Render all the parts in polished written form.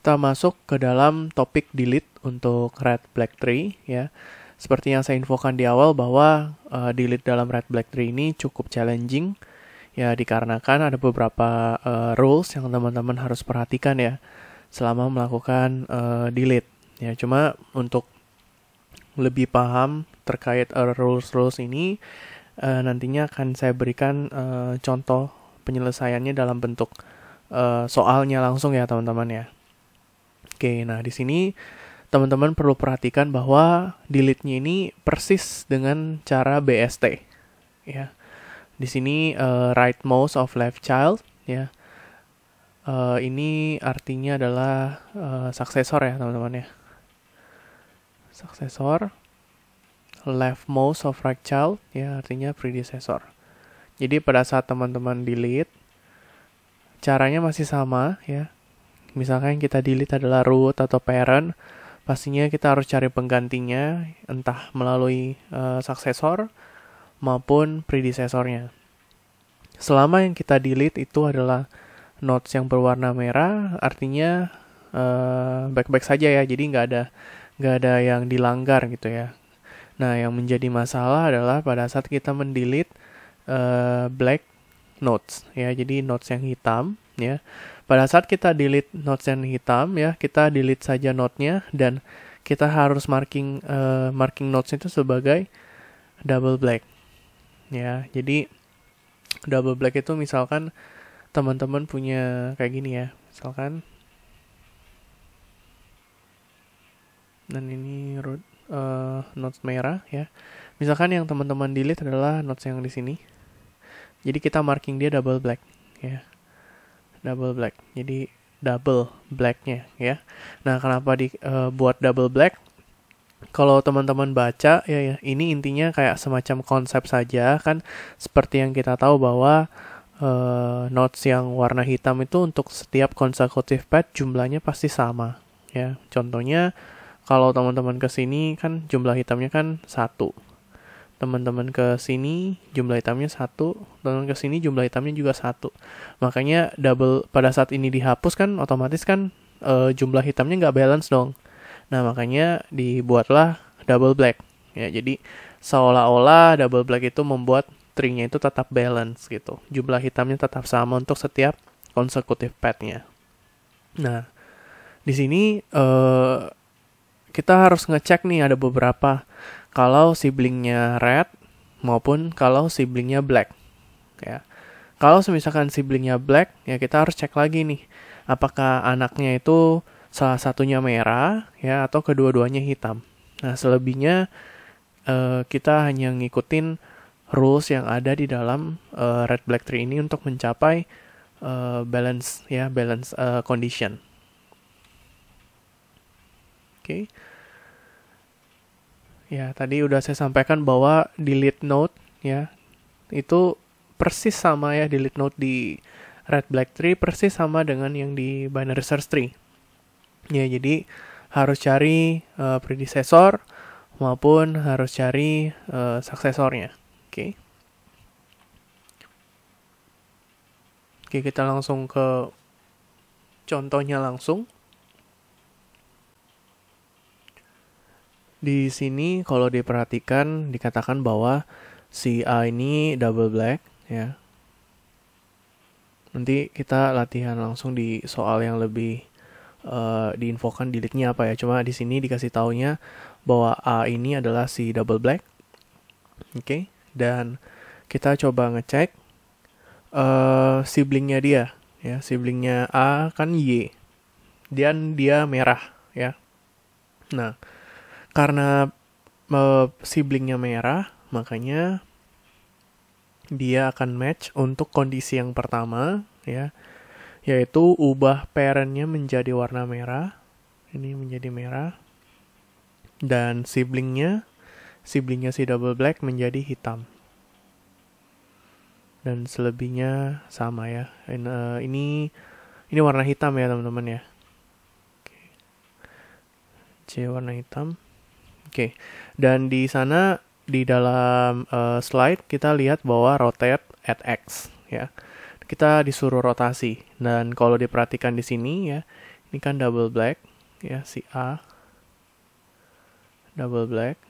kita masuk ke dalam topik delete untuk red black tree ya. Seperti yang saya infokan di awal bahwa delete dalam red black tree ini cukup challenging ya, dikarenakan ada beberapa rules yang teman-teman harus perhatikan ya selama melakukan delete ya. Cuma untuk lebih paham terkait rules ini, nantinya akan saya berikan contoh penyelesaiannya dalam bentuk soalnya langsung ya teman-teman ya. Oke, nah di sini teman-teman perlu perhatikan bahwa delete-nya ini persis dengan cara BST ya. Di sini rightmost of left child ya. Ini artinya adalah suksesor ya teman-teman ya. Suksesor, leftmost of right child ya artinya predecessor. Jadi pada saat teman-teman delete, caranya masih sama ya. Misalkan kita delete adalah root atau parent, pastinya kita harus cari penggantinya entah melalui suksesor maupun predecessornya. Selama yang kita delete itu adalah nodes yang berwarna merah, artinya baik-baik saja ya. Jadi nggak ada yang dilanggar gitu ya. Nah, yang menjadi masalah adalah pada saat kita mendelete black nodes ya. Jadi nodes yang hitam ya. Pada saat kita delete nodes yang hitam ya, kita delete saja node-nya dan kita harus marking nodes itu sebagai double black. Ya, jadi double black itu misalkan teman-teman punya kayak gini ya. Misalkan dan ini root nodes merah ya. Misalkan yang teman-teman delete adalah nodes yang di sini. Jadi kita marking dia double black ya. Double black. Jadi double black-nya ya. Nah, kenapa buat double black? Kalau teman-teman baca ya, ini intinya kayak semacam konsep saja kan, seperti yang kita tahu bahwa nodes yang warna hitam itu untuk setiap consecutive path jumlahnya pasti sama ya. Contohnya kalau teman-teman ke sini kan jumlah hitamnya kan 1. Teman-teman ke sini jumlah hitamnya 1, teman-teman ke sini jumlah hitamnya juga 1. Makanya double pada saat ini dihapus kan otomatis kan jumlah hitamnya nggak balance dong. Nah, makanya dibuatlah double black. Ya, jadi seolah-olah double black itu membuat tree-nya itu tetap balance gitu. Jumlah hitamnya tetap sama untuk setiap consecutive path-nya. Nah, di sini kita harus ngecek nih ada beberapa kalau siblingnya red maupun kalau siblingnya black ya. Kalau misalkan siblingnya black ya kita harus cek lagi nih apakah anaknya itu salah satunya merah ya atau kedua-duanya hitam. Nah, selebihnya kita hanya ngikutin rules yang ada di dalam red black tree ini untuk mencapai balance condition. Oke. Ya, tadi udah saya sampaikan bahwa delete node ya itu persis sama ya, delete node di red black tree persis sama dengan yang di binary search tree. Ya, jadi harus cari predecessor maupun harus cari suksesornya. Oke. Oke, kita langsung ke contohnya langsung. Di sini kalau diperhatikan dikatakan bahwa si A ini double black ya. Nanti kita latihan langsung di soal yang lebih diinfokan delete-nya apa ya. Cuma di sini dikasih taunya bahwa A ini adalah si double black. Oke. Dan kita coba ngecek siblingnya dia ya. Siblingnya A kan Y. Dan dia merah ya. Nah, karena siblingnya merah, makanya dia akan match untuk kondisi yang pertama, ya, yaitu ubah parent-nya menjadi warna merah. Ini menjadi merah. Dan siblingnya si double black menjadi hitam. Dan selebihnya sama ya. Ini warna hitam ya teman-teman ya. C warna hitam. Oke, dan di sana di dalam slide kita lihat bahwa rotate at X ya. Kita disuruh rotasi dan kalau diperhatikan di sini ya, Ini kan double black, ya, si A. Double black.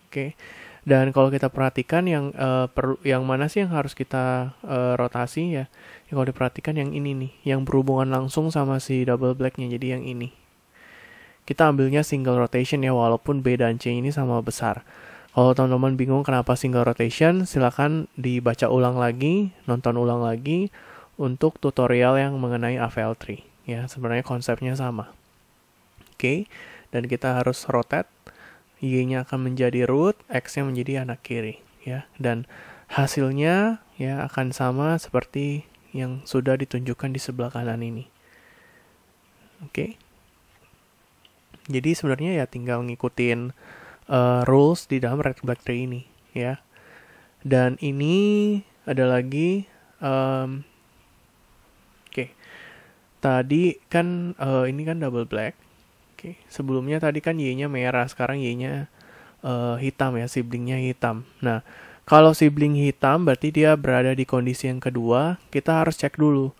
Oke. Dan kalau kita perhatikan yang mana sih yang harus kita rotasi ya? Ya kalau diperhatikan yang ini nih, yang berhubungan langsung sama si double black-nya, jadi yang ini. Kita ambilnya single rotation ya, walaupun B dan C ini sama besar. Kalau teman-teman bingung kenapa single rotation, silakan dibaca ulang lagi, nonton ulang lagi untuk tutorial yang mengenai AVL3. Ya, sebenarnya konsepnya sama. Oke, dan kita harus rotate. Y-nya akan menjadi root, X-nya menjadi anak kiri, ya. Dan hasilnya ya akan sama seperti yang sudah ditunjukkan di sebelah kanan ini. Oke. Jadi sebenarnya ya tinggal ngikutin rules di dalam red black tree ini, ya. Dan ini ada lagi, oke. Tadi kan ini kan double black. Oke, sebelumnya tadi kan Y-nya merah, sekarang Y-nya hitam ya, siblingnya hitam. Nah, kalau sibling hitam berarti dia berada di kondisi yang kedua, kita harus cek dulu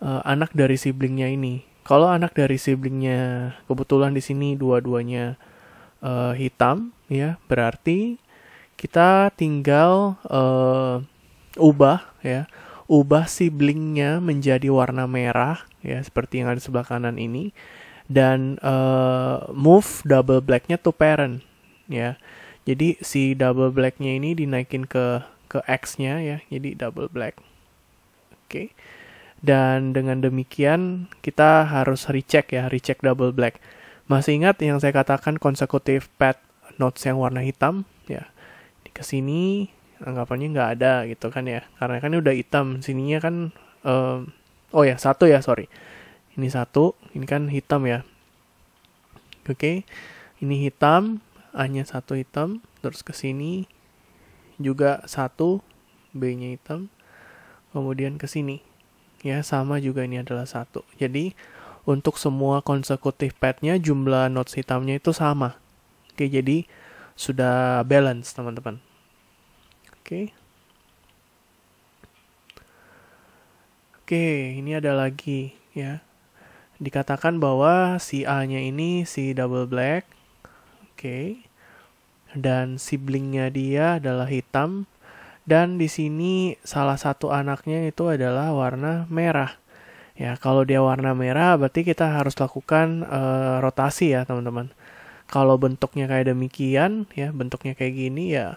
anak dari siblingnya ini. Kalau anak dari siblingnya kebetulan di sini dua-duanya hitam, ya, berarti kita tinggal ubah siblingnya menjadi warna merah, ya, seperti yang ada di sebelah kanan ini. Dan move double black-nya to parent, ya. Jadi si double black-nya ini dinaikin ke X-nya ya, jadi double black. Oke. Dan dengan demikian kita harus recheck double black. Masih ingat yang saya katakan consecutive path nodes yang warna hitam, ya. Ke sini anggapannya nggak ada gitu kan ya, karena kan ini udah hitam, sininya kan satu ya, sorry. Ini satu, ini kan hitam ya. Oke, ini hitam, A-nya satu hitam, terus ke sini juga satu, B-nya hitam, kemudian ke sini. Ya, sama juga ini adalah satu. Jadi, untuk semua consecutive path-nya jumlah nodes hitamnya itu sama. Oke, jadi sudah balance, teman-teman. Oke. Oke, ini ada lagi ya. Dikatakan bahwa si A-nya ini si double black. Oke. Dan siblingnya dia adalah hitam. Dan di sini salah satu anaknya itu adalah warna merah. Ya, kalau dia warna merah berarti kita harus lakukan rotasi ya, teman-teman. Kalau bentuknya kayak demikian, ya, bentuknya kayak gini ya.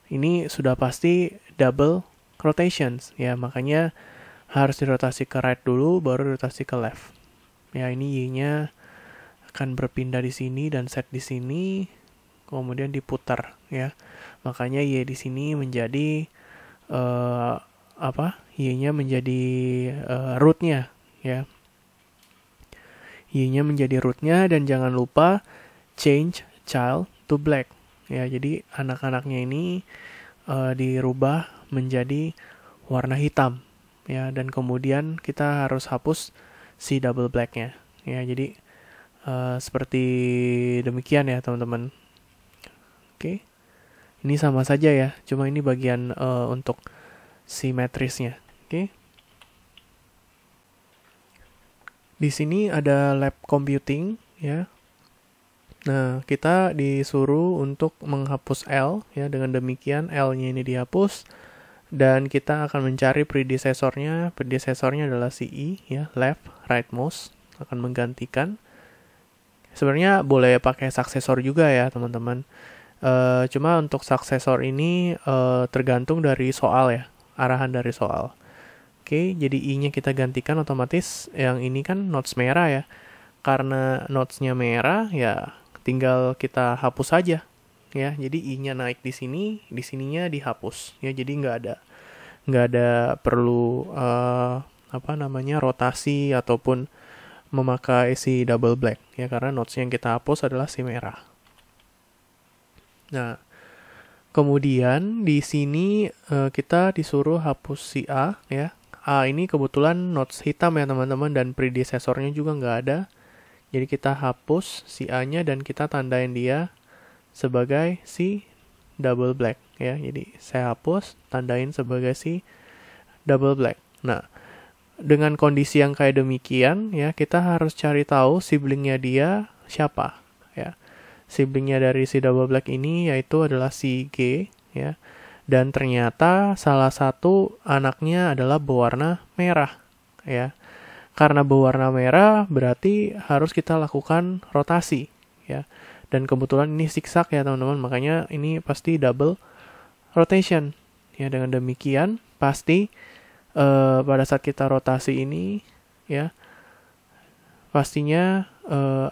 Ini sudah pasti double rotations, ya, makanya harus dirotasi ke right dulu, baru rotasi ke left. Ya, ini Y-nya akan berpindah di sini dan set di sini, kemudian diputar, ya. Makanya Y di sini menjadi Y-nya menjadi rootnya, ya. Y-nya menjadi rootnya, dan jangan lupa change child to black. Ya, jadi anak-anaknya ini dirubah menjadi warna hitam. Ya, dan kemudian kita harus hapus si double black-nya. Ya, jadi seperti demikian ya, teman-teman. Oke. Ini sama saja ya, cuma ini bagian untuk si matrisnya. Oke. Di sini ada lab computing ya. Nah, kita disuruh untuk menghapus L, ya. Dengan demikian L-nya ini dihapus, dan kita akan mencari predecessor-nya. Predecessor-nya adalah si I, ya, left, rightmost, akan menggantikan. Sebenarnya boleh pakai successor juga ya, teman-teman. Cuma untuk successor ini tergantung dari soal ya, arahan dari soal. Oke, jadi I-nya kita gantikan otomatis. Yang ini kan nodes merah ya. Karena nodes-nya merah, ya tinggal kita hapus saja, ya. Jadi I-nya naik di sini, di sininya dihapus, ya. Jadi nggak ada perlu rotasi ataupun memakai si double black, ya, karena nodes yang kita hapus adalah si merah. Nah, kemudian di sini kita disuruh hapus si A, ya. A ini kebetulan nodes hitam ya, teman-teman, dan predecessornya juga nggak ada. Jadi kita hapus si A-nya dan kita tandain dia sebagai si double black, ya. Jadi saya hapus, tandain sebagai si double black. Nah, dengan kondisi yang kayak demikian ya, kita harus cari tahu siblingnya dia siapa ya. Siblingnya dari si double black ini yaitu adalah si G ya. Dan ternyata salah satu anaknya adalah berwarna merah ya. Karena berwarna merah berarti harus kita lakukan rotasi ya. Dan kebetulan ini zigzag ya teman-teman, makanya ini pasti double rotation ya. Dengan demikian pasti pada saat kita rotasi ini ya, pastinya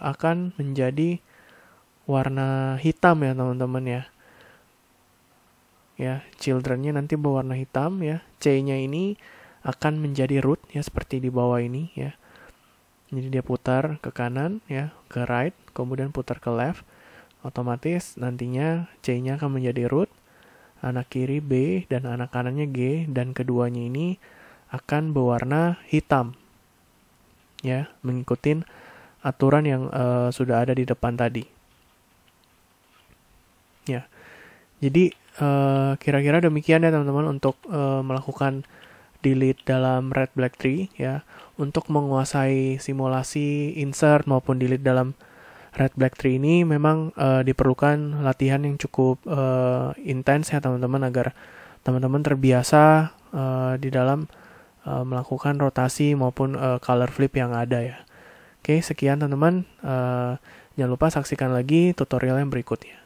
akan menjadi warna hitam ya teman-teman ya. Ya, childrennya nanti berwarna hitam ya. C-nya ini akan menjadi root ya, seperti di bawah ini ya. Jadi dia putar ke kanan ya, ke right, kemudian putar ke left. Otomatis nantinya C-nya akan menjadi root, anak kiri B dan anak kanannya G, dan keduanya ini akan berwarna hitam ya, mengikuti aturan yang sudah ada di depan tadi ya. Jadi kira-kira demikian ya teman-teman untuk melakukan delete dalam red black tree ya. Untuk menguasai simulasi insert maupun delete dalam red black tree ini memang diperlukan latihan yang cukup intens ya teman-teman, agar teman-teman terbiasa di dalam melakukan rotasi maupun color flip yang ada ya. Oke, sekian teman-teman. Jangan lupa saksikan lagi tutorial yang berikutnya.